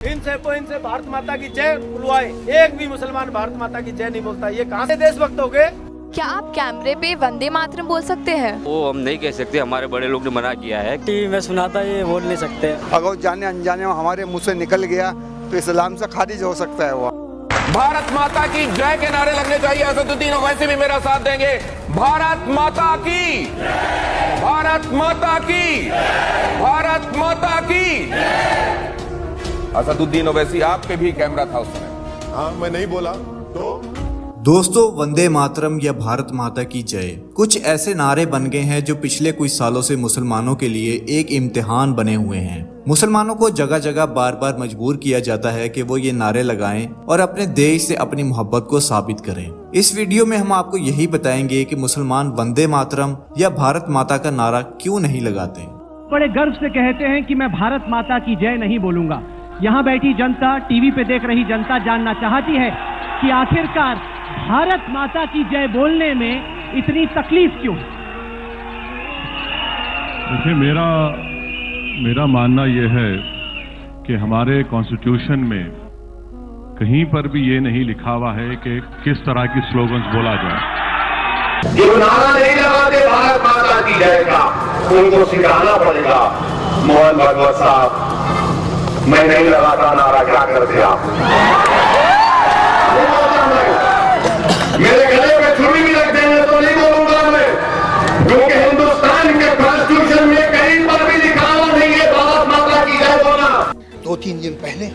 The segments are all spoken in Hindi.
इनसे भारत माता की जय बुलवाए, एक भी मुसलमान भारत माता की जय नहीं बोलता। ये कहाँ से देशभक्त हो गए? क्या आप कैमरे पे वंदे मातरम बोल सकते हैं? वो हम नहीं कह सकते, हमारे बड़े लोग ने मना किया है। टीवी में सुना था, ये बोल नहीं सकते। अगर जाने अनजाने में हमारे मुंह से निकल गया तो इस्लाम से खारिज हो सकता है। वो भारत माता की जय के नारे लगने चाहिए। असदुद्दीन ओवैसी भी मेरा साथ देंगे। भारत माता की, भारत माता की, भारत माता की। असदुद्दीन ओवैसी आपके भी कैमरा था उस समय। हाँ, मैं नहीं बोला तो। दोस्तों, वंदे मातरम या भारत माता की जय कुछ ऐसे नारे बन गए हैं जो पिछले कुछ सालों से मुसलमानों के लिए एक इम्तिहान बने हुए हैं। मुसलमानों को जगह जगह बार बार मजबूर किया जाता है कि वो ये नारे लगाएं और अपने देश से अपनी मोहब्बत को साबित करें। इस वीडियो में हम आपको यही बताएंगे कि मुसलमान वंदे मातरम या भारत माता का नारा क्यों नहीं लगाते। बड़े गर्व से कहते हैं कि मैं भारत माता की जय नहीं बोलूंगा। यहाँ बैठी जनता, टीवी पे देख रही जनता जानना चाहती है कि आखिरकार भारत माता की जय बोलने में इतनी तकलीफ क्यों? देखिए, मेरा मानना यह है कि हमारे कॉन्स्टिट्यूशन में कहीं पर भी ये नहीं लिखा हुआ है कि किस तरह की स्लोगन्स बोला जाए। जो नारा नहीं लगाते भारत माता की जय का, उनको सिखाना पड़ेगा। मोहन भागवत साहब, मैं नहीं लगाता नारा, क्या करते आप? मेरे गले में छुरी भी रख देंगे तो नहीं बोलूंगा मैं, क्योंकि हिंदुस्तान के कॉन्स्टिट्यूशन में कहीं पर भी लिखा हुआ नहीं है भारत माता की जय बोलना। 2-3 दिन पहले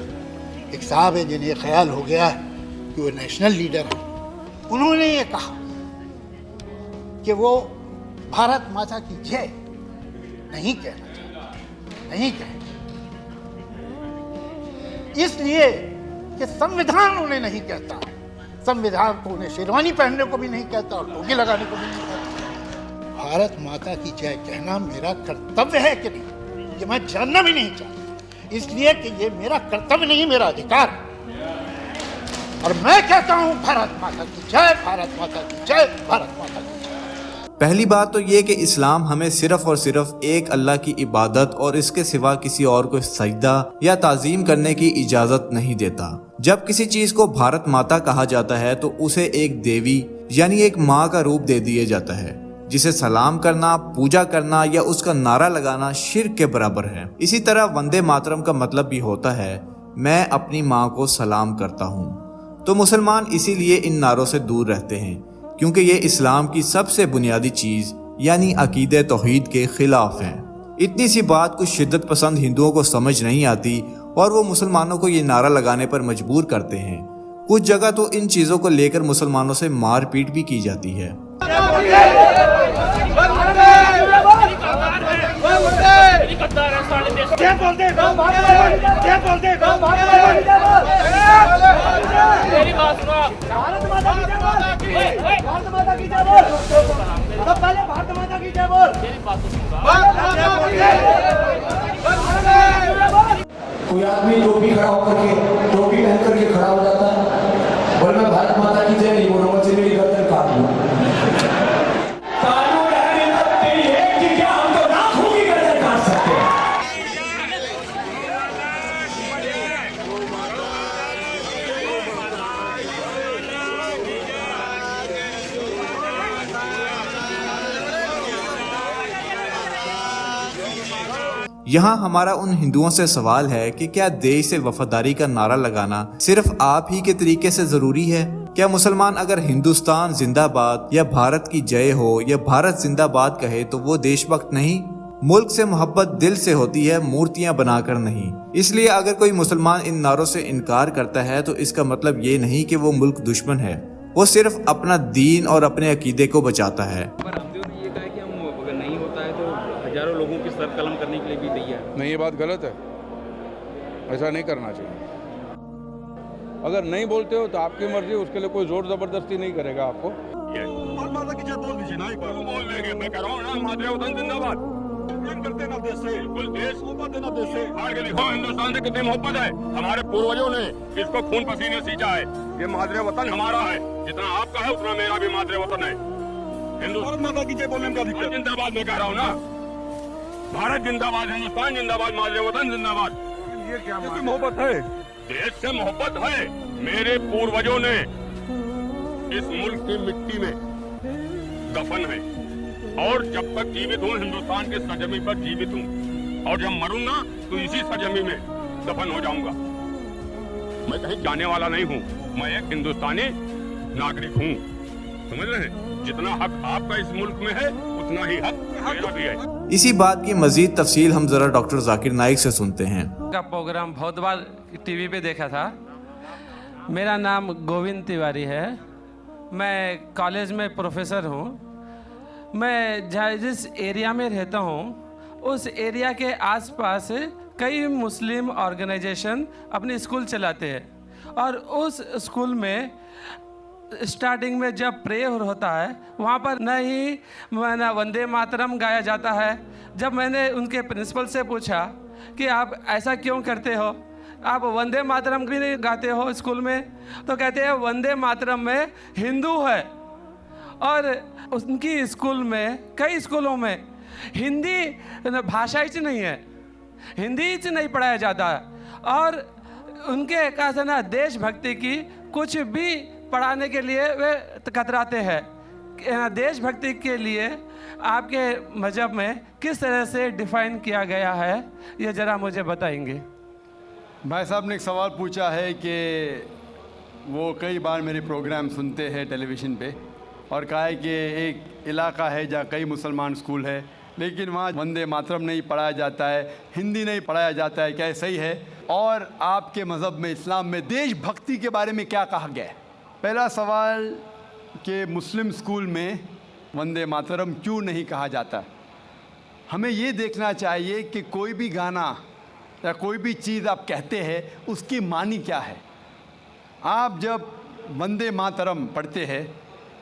एक साहब है जिन्हें ख्याल हो गया कि वो नेशनल लीडर है, उन्होंने ये कहा कि वो भारत माता की जय नहीं कहना चाहते, नहीं कहना, इसलिए कि संविधान उन्हें नहीं कहता। संविधान को उन्हें शेरवानी पहनने को भी नहीं कहता और टोपी लगाने को भी नहीं कहता। भारत माता की जय कहना मेरा कर्तव्य है कि नहीं, ये मैं जानना भी नहीं चाहता, इसलिए कि ये मेरा कर्तव्य नहीं, मेरा अधिकार। और मैं कहता हूं भारत माता की जय, भारत माता की जय, भारत माता की जय। पहली बात तो ये कि इस्लाम हमें सिर्फ और सिर्फ एक अल्लाह की इबादत और इसके सिवा किसी और को सजदा या ताजीम करने की इजाजत नहीं देता। जब किसी चीज को भारत माता कहा जाता है तो उसे एक देवी यानी एक माँ का रूप दे दिया जाता है, जिसे सलाम करना, पूजा करना या उसका नारा लगाना शिर्क के बराबर है। इसी तरह वंदे मातरम का मतलब भी होता है मैं अपनी माँ को सलाम करता हूँ। तो मुसलमान इसीलिए इन नारों से दूर रहते हैं क्योंकि ये इस्लाम की सबसे बुनियादी चीज यानी अकीदे तौहीद के खिलाफ है। इतनी सी बात कुछ शिद्दत पसंद हिंदुओं को समझ नहीं आती और वो मुसलमानों को ये नारा लगाने पर मजबूर करते हैं। कुछ जगह तो इन चीजों को लेकर मुसलमानों से मारपीट भी की जाती है। कोई आदमी टोपी खड़ा होकर के, टोपी पहन करके खड़ा हो जाता है, बोले मैं भारत माता की जय नहीं बोलूंगा, चलिए मेरी गर्दन काट लूं। कानून हकीकत नहीं है कि क्या हम तो लाखों की गर्दन काट सकते हैं। यहाँ हमारा उन हिंदुओं से सवाल है कि क्या देश से वफादारी का नारा लगाना सिर्फ आप ही के तरीके से जरूरी है? क्या मुसलमान अगर हिंदुस्तान जिंदाबाद या भारत की जय हो या भारत जिंदाबाद कहे तो वो देशभक्त नहीं? मुल्क से मोहब्बत दिल से होती है, मूर्तियां बनाकर नहीं। इसलिए अगर कोई मुसलमान इन नारों से इनकार करता है तो इसका मतलब ये नहीं कि वो मुल्क दुश्मन है, वो सिर्फ अपना दीन और अपने अकीदे को बचाता है। हजारों लोगों की सर कलम करने के लिए भी तैयार नहीं। ये बात गलत है, ऐसा नहीं करना चाहिए। अगर नहीं बोलते हो तो आपकी मर्जी, उसके लिए कोई जोर जबरदस्ती नहीं करेगा आपको। माता की जय बोल दीजिए ना, एक बार बोल देंगे। मैं कह रहा हूँ ना, मातृ वतन जिंदाबाद। करते ना देश से, कुल देश मोहब्बत है ना देश से। आगे देखो हिंदुस्तान से कितनी मोहब्बत है। हमारे पूर्वजों ने इसको खून पसीने सींचा है। ये मातृ वतन हमारा है, जितना आपका है उतना मेरा भी मातृ वतन है। हिंदुस्तान माता की जय बोलने में क्या दिक्कत? जिंदाबाद मैं कह रहा हूँ ना, भारत जिंदाबाद, हिंदुस्तान जिंदाबाद, मातृ वतन जिंदाबाद। ये क्या देश से मोहब्बत है, देश से मोहब्बत है। मेरे पूर्वजों ने इस मुल्क की मिट्टी में दफन है, और जब तक जीवित हूँ हिंदुस्तान के सरजमी पर जीवित हूँ, और जब मरूंगा तो इसी सरजमी में दफन हो जाऊंगा। मैं कहीं जाने वाला नहीं हूँ, मैं एक हिंदुस्तानी नागरिक हूँ। समझ रहे हैं? जितना हक आपका इस मुल्क में है उतना ही हक मेरा भी है। इसी बात की मजीद तफसील हम जरा डॉक्टर जाकिर नाइक से सुनते हैं। का प्रोग्राम बहुत बार टीवी पे देखा था। मेरा नाम गोविंद तिवारी है, मैं कॉलेज में प्रोफेसर हूँ। मैं जिस एरिया में रहता हूँ उस एरिया के आसपास कई मुस्लिम ऑर्गेनाइजेशन अपने स्कूल चलाते हैं, और उस स्कूल में स्टार्टिंग में जब प्रेयर होता है वहाँ पर न ही वंदे मातरम गाया जाता है। जब मैंने उनके प्रिंसिपल से पूछा कि आप ऐसा क्यों करते हो, आप वंदे मातरम भी नहीं गाते हो स्कूल में, तो कहते हैं वंदे मातरम में हिंदू है, और उनकी स्कूल में कई स्कूलों में हिंदी भाषा ही नहीं है, हिंदी ही नहीं पढ़ाया जाता है, और उनके कहा ना देशभक्ति की कुछ भी पढ़ाने के लिए वे कतराते हैं। देशभक्ति के लिए आपके मजहब में किस तरह से डिफाइन किया गया है, ये ज़रा मुझे बताएंगे। भाई साहब ने एक सवाल पूछा है कि वो कई बार मेरे प्रोग्राम सुनते हैं टेलीविज़न पे, और कहा है कि एक इलाका है जहाँ कई मुसलमान स्कूल है लेकिन वहाँ वंदे मातरम नहीं पढ़ाया जाता है, हिंदी नहीं पढ़ाया जाता है, क्या सही है? और आपके मज़हब में, इस्लाम में देशभक्ति के बारे में क्या कहा गया है? पहला सवाल कि मुस्लिम स्कूल में वंदे मातरम क्यों नहीं कहा जाता। हमें ये देखना चाहिए कि कोई भी गाना या कोई भी चीज़ आप कहते हैं उसकी मानी क्या है। आप जब वंदे मातरम पढ़ते हैं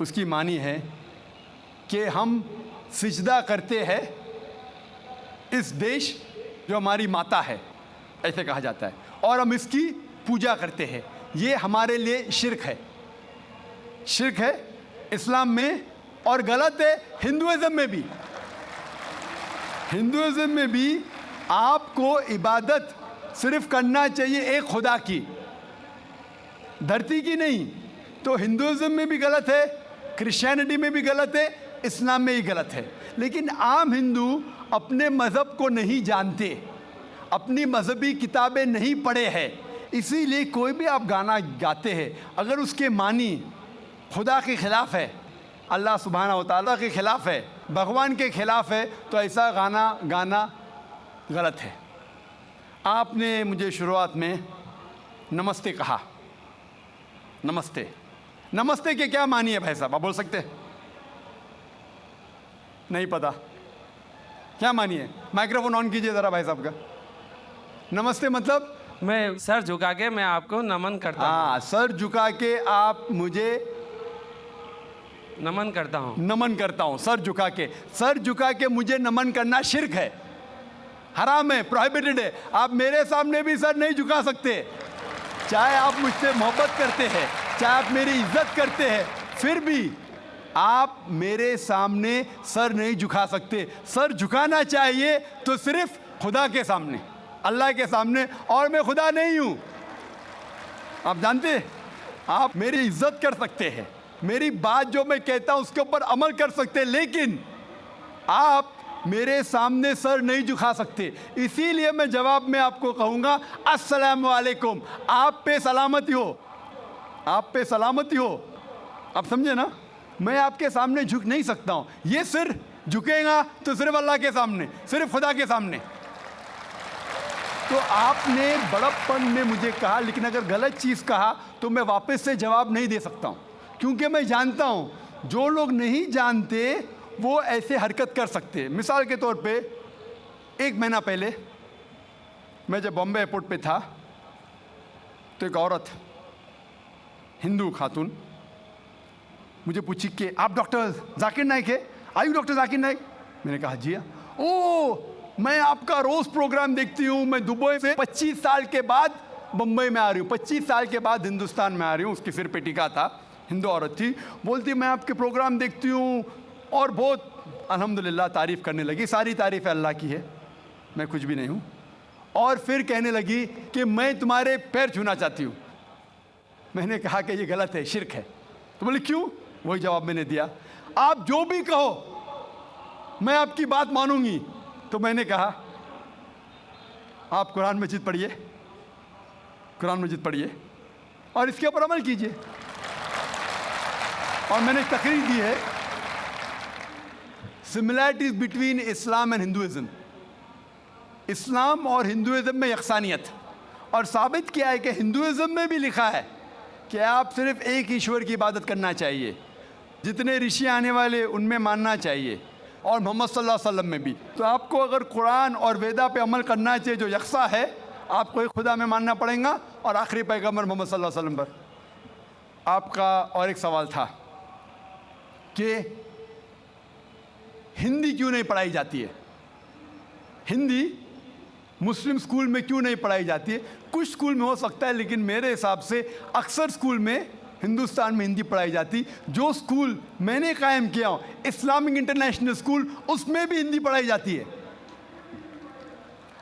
उसकी मानी है कि हम सिजदा करते हैं इस देश जो हमारी माता है, ऐसे कहा जाता है, और हम इसकी पूजा करते हैं। ये हमारे लिए शिर्क है, शिर्क है इस्लाम में, और गलत है हिंदुइज्म में भी। हिंदुइज्म में भी आपको इबादत सिर्फ करना चाहिए एक खुदा की, धरती की नहीं। तो हिंदुइज्म में भी गलत है, क्रिश्चियनिटी में भी गलत है, इस्लाम में ही गलत है। लेकिन आम हिंदू अपने मज़हब को नहीं जानते, अपनी मजहबी किताबें नहीं पढ़े हैं, इसीलिए कोई भी आप गाना गाते हैं अगर उसके मानी खुदा के ख़िलाफ़ है, अल्लाह सुब्हानहू व तआला के ख़िलाफ़ है, भगवान के ख़िलाफ़ है, तो ऐसा गाना गाना गलत है। आपने मुझे शुरुआत में नमस्ते कहा, नमस्ते, नमस्ते के क्या मानी है भाई साहब, आप बोल सकते हैं? नहीं पता क्या मानी है? माइक्रोफोन ऑन कीजिए ज़रा भाई साहब का। नमस्ते मतलब मैं सर झुका के मैं आपको नमन करता हूँ। हाँ, सर झुका के आप मुझे नमन करता हूँ, नमन करता हूँ, सर झुका के। सर झुका के मुझे नमन करना शिर्क है, हराम है, प्रोहिबिटेड है। आप मेरे सामने भी सर नहीं झुका सकते, चाहे आप मुझसे मोहब्बत करते हैं, चाहे आप मेरी इज्जत करते हैं, फिर भी आप मेरे सामने सर नहीं झुका सकते। सर झुकाना चाहिए तो सिर्फ खुदा के सामने, अल्लाह के सामने, और मैं खुदा नहीं हूँ। आप जानते, आप मेरी इज्जत कर सकते हैं, मेरी बात जो मैं कहता हूँ उसके ऊपर अमल कर सकते हैं, लेकिन आप मेरे सामने सर नहीं झुका सकते। इसीलिए मैं जवाब में आपको कहूँगा अस्सलामु अलैकुम, आप पे सलामती हो, आप पे सलामती हो। आप समझे ना, मैं आपके सामने झुक नहीं सकता हूँ। ये सिर झुकेगा तो सिर्फ अल्लाह के सामने, सिर्फ खुदा के सामने। तो आपने बड़प्पन में मुझे कहा, लेकिन अगर गलत चीज़ कहा तो मैं वापस से जवाब नहीं दे सकता हूँ, क्योंकि मैं जानता हूँ जो लोग नहीं जानते वो ऐसे हरकत कर सकते हैं। मिसाल के तौर पे 1 महीना पहले मैं जब बॉम्बे एयरपोर्ट पे था तो एक औरत, हिंदू खातून, मुझे पूछी कि आप डॉक्टर जाकिर नाइक है? Are you doctor Zakir Naik? मैंने कहा जी हाँ। ओ, मैं आपका रोज़ प्रोग्राम देखती हूँ, मैं दुबई से 25 साल के बाद बम्बई में आ रही हूँ, 25 साल के बाद हिंदुस्तान में आ रही हूँ। उसकी सिर पे टीका था, हिंदू औरत थी, बोलती मैं आपके प्रोग्राम देखती हूँ और बहुत अल्हम्दुलिल्लाह तारीफ़ करने लगी। सारी तारीफ़ अल्लाह की है, मैं कुछ भी नहीं हूँ। और फिर कहने लगी कि मैं तुम्हारे पैर छूना चाहती हूँ। मैंने कहा कि ये गलत है, शिर्क है। तो बोले क्यों? वही जवाब मैंने दिया, आप जो भी कहो मैं आपकी बात मानूंगी। तो मैंने कहा आप कुरान मजीद पढ़िए, कुरान मजीद पढ़िए और इसके ऊपर अमल कीजिए। और मैंने तकरीर दी है similarities between Islam and Hinduism, Islam और हिंदुइज्म में यकसानियत, और साबित किया है कि हिंदुइज्म में भी लिखा है कि आप सिर्फ एक ईश्वर की इबादत करना चाहिए, जितने ऋषि आने वाले उनमें मानना चाहिए, और मोहम्मद सल्लल्लाहु अलैहि वसल्लम में भी। तो आपको अगर कुरान और वेदा पे अमल करना चाहिए जो यकसा है, आपको एक खुदा में मानना पड़ेगा और आखिरी पैगंबर मोहम्मद सल्लल्लाहु अलैहि वसल्लम पर। आपका और एक सवाल था कि हिंदी क्यों नहीं पढ़ाई जाती है, हिंदी मुस्लिम स्कूल में क्यों नहीं पढ़ाई जाती है? कुछ स्कूल में हो सकता है, लेकिन मेरे हिसाब से अक्सर स्कूल में हिंदुस्तान में हिंदी पढ़ाई जाती। जो स्कूल मैंने कायम किया हूँ, इस्लामिक इंटरनेशनल स्कूल, उसमें भी हिंदी पढ़ाई जाती है।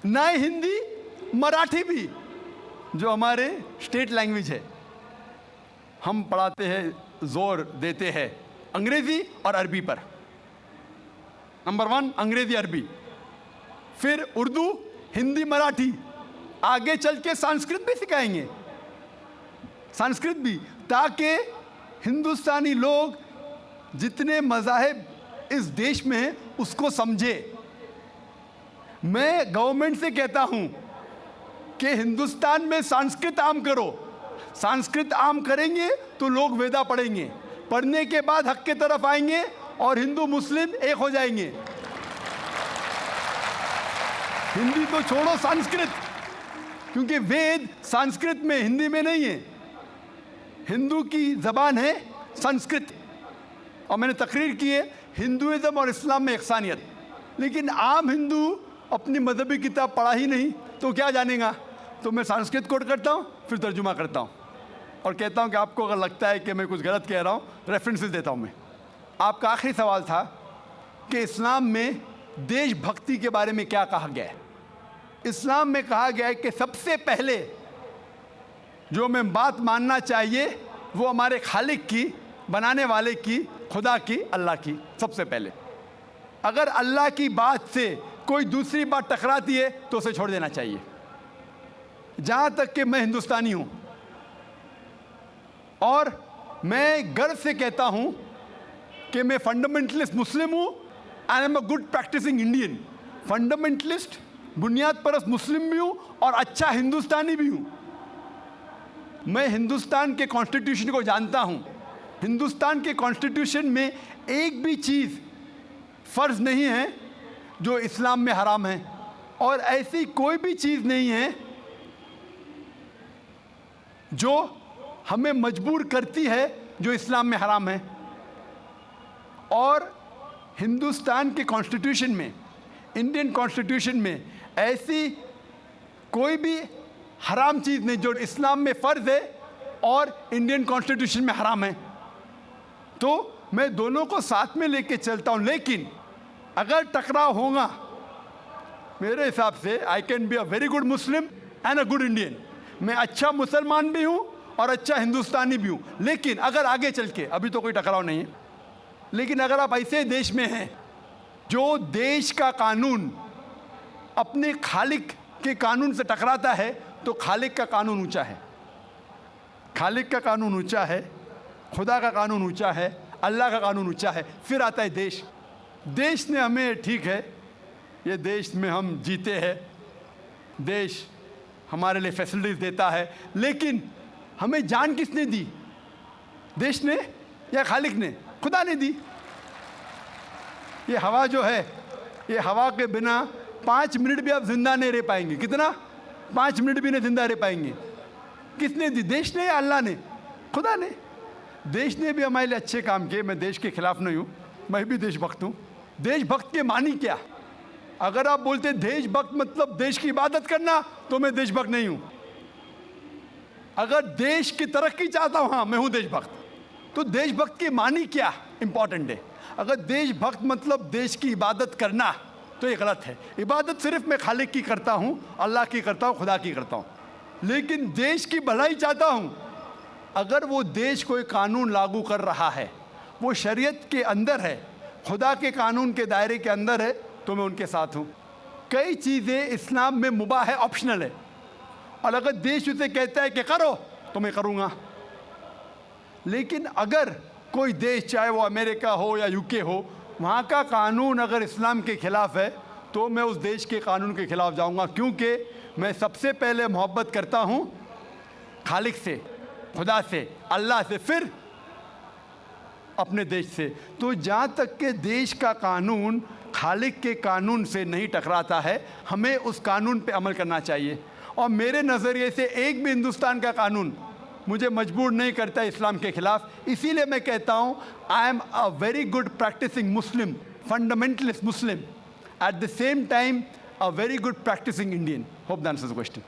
ना हिंदी, मराठी भी, जो हमारे स्टेट लैंग्वेज है, हम पढ़ाते हैं, जोर देते हैं अंग्रेज़ी और अरबी पर। नंबर 1 अंग्रेज़ी अरबी, फिर उर्दू, हिंदी, मराठी, आगे चल के संस्कृत भी सिखाएंगे, संस्कृत भी, ताकि हिंदुस्तानी लोग जितने मज़ाहिब इस देश में हैं उसको समझे। मैं गवर्नमेंट से कहता हूं कि हिंदुस्तान में संस्कृत आम करो। संस्कृत आम करेंगे तो लोग वेदा पढ़ेंगे, पढ़ने के बाद हक के तरफ आएंगे और हिंदू मुस्लिम एक हो जाएंगे। हिंदी तो छोड़ो, संस्कृत, क्योंकि वेद संस्कृत में, हिंदी में नहीं है। हिंदू की ज़बान है संस्कृत। और मैंने तकरीर की है हिंदुइज्म और इस्लाम में यकसानियत, लेकिन आम हिंदू अपनी मजहबी किताब पढ़ा ही नहीं तो क्या जानेगा। तो मैं संस्कृत कोट करता हूँ, फिर तर्जुमा करता हूँ और कहता हूँ कि आपको अगर लगता है कि मैं कुछ गलत कह रहा हूँ, रेफरेंसेस देता हूँ मैं। आपका आखिरी सवाल था कि इस्लाम में देशभक्ति के बारे में क्या कहा गया है। इस्लाम में कहा गया है कि सबसे पहले जो हमें बात मानना चाहिए वो हमारे खालिक की, बनाने वाले की, खुदा की, अल्लाह की, सबसे पहले। अगर अल्लाह की बात से कोई दूसरी बात टकराती है तो उसे छोड़ देना चाहिए। जहाँ तक कि मैं हिंदुस्तानी हूँ और मैं गर्व से कहता हूँ कि मैं फंडामेंटलिस्ट मुस्लिम हूँ, I am a good practising Indian. Fundamentalist, बुनियाद परस्त मुस्लिम भी हूँ और अच्छा हिंदुस्तानी भी हूँ। मैं हिंदुस्तान के कॉन्स्टिट्यूशन को जानता हूँ। हिंदुस्तान के कॉन्स्टिट्यूशन में एक भी चीज़ फ़र्ज़ नहीं है जो इस्लाम में हराम है, और ऐसी कोई भी चीज़ नहीं है जो हमें मजबूर करती है जो इस्लाम में हराम है। और हिंदुस्तान के कॉन्स्टिट्यूशन में, इंडियन कॉन्स्टिट्यूशन में ऐसी कोई भी हराम चीज़ नहीं जो इस्लाम में फ़र्ज़ है और इंडियन कॉन्स्टिट्यूशन में हराम है। तो मैं दोनों को साथ में लेके चलता हूँ, लेकिन अगर टकराव होगा, मेरे हिसाब से I can be a very good Muslim and a good Indian. मैं अच्छा मुसलमान भी हूँ और अच्छा हिंदुस्तानी भी हूँ। लेकिन अगर आगे चल के, अभी तो कोई टकराव नहीं है, लेकिन अगर आप ऐसे देश में हैं जो देश का कानून अपने खालिक के कानून से टकराता है, तो खालिक का कानून ऊंचा है, खालिक का कानून ऊंचा है, खुदा का कानून ऊंचा है, अल्लाह का कानून ऊंचा है, फिर आता है देश। देश ने हमें, ठीक है, ये देश में हम जीते हैं, देश हमारे लिए फैसिलिटीज़ देता है, लेकिन हमें जान किसने दी? देश ने या खालिक ने? खुदा ने दी। ये हवा जो है, ये हवा के बिना 5 मिनट भी आप जिंदा नहीं रह पाएंगे। कितना? 5 मिनट भी नहीं जिंदा रह पाएंगे। किसने दी? देश ने या अल्लाह ने? खुदा ने। देश ने भी हमारे लिए अच्छे काम किए। मैं देश के खिलाफ नहीं हूँ, मैं भी देशभक्त हूँ। देशभक्त के मानी क्या? अगर आप बोलते देशभक्त मतलब देश की इबादत करना, तो मैं देशभक्त नहीं हूँ। अगर देश की तरक्की चाहता हूँ, हाँ मैं हूँ देशभक्त। तो देशभक्त की मानी क्या इंपॉर्टेंट है। अगर देशभक्त मतलब देश की इबादत करना, तो ये गलत है। इबादत सिर्फ मैं खालिक की करता हूँ, अल्लाह की करता हूँ, खुदा की करता हूँ, लेकिन देश की भलाई चाहता हूँ। अगर वो देश कोई कानून लागू कर रहा है, वो शरीयत के अंदर है, खुदा के कानून के दायरे के अंदर है, तो मैं उनके साथ हूँ। कई चीज़ें इस्लाम में मुबाह है, ऑप्शनल है, और अगर देश उसे कहता है कि करो तो मैं करूँगा। लेकिन अगर कोई देश, चाहे वो अमेरिका हो या यूके हो, वहाँ का कानून अगर इस्लाम के ख़िलाफ़ है तो मैं उस देश के कानून के ख़िलाफ़ जाऊँगा, क्योंकि मैं सबसे पहले मोहब्बत करता हूँ खालिक से, खुदा से, अल्लाह से, फिर अपने देश से। तो जहाँ तक के देश का कानून खालिक के कानून से नहीं टकराता है, हमें उस कानून पे अमल करना चाहिए। और मेरे नज़रिए से एक भी हिंदुस्तान का कानून मुझे मजबूर नहीं करता इस्लाम के ख़िलाफ़। इसीलिए मैं कहता हूँ I am a very good practising Muslim, fundamentalist Muslim, at the same time a very good practising Indian. Hope that answers the question.